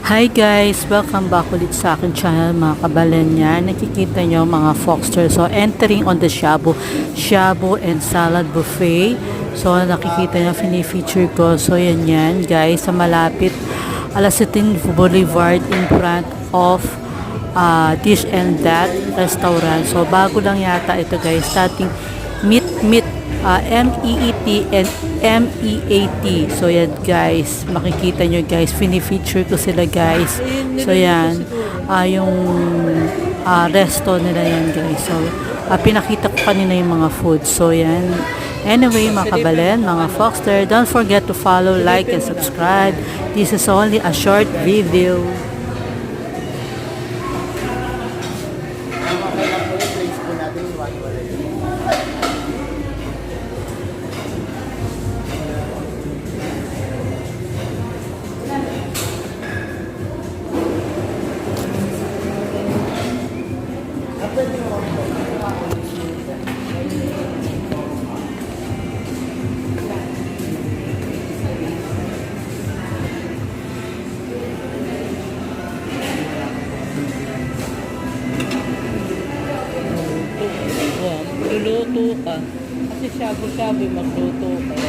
Hi guys! Welcome back ulit sa akin channel mga kabalenya. Nakikita nyo mga Foxter. So entering on the Shabu and Salad Buffet. So nakikita nyo fini-feature ko. So yan guys sa malapit Alasitin Boulevard in front of This and That restaurant. So bago lang yata ito guys. Starting meet MEET and MEAT. So yan guys, makikita nyo guys, fini-feature ko sila guys. So yan, yung resto nila yan guys. So pinakita ko kanina yung mga food. So yan. Anyway mga kabalen, mga Foxter, don't forget to follow, like, and subscribe. This is only a short video. Luluto ka. Kasi shabu-shabu magluto ka.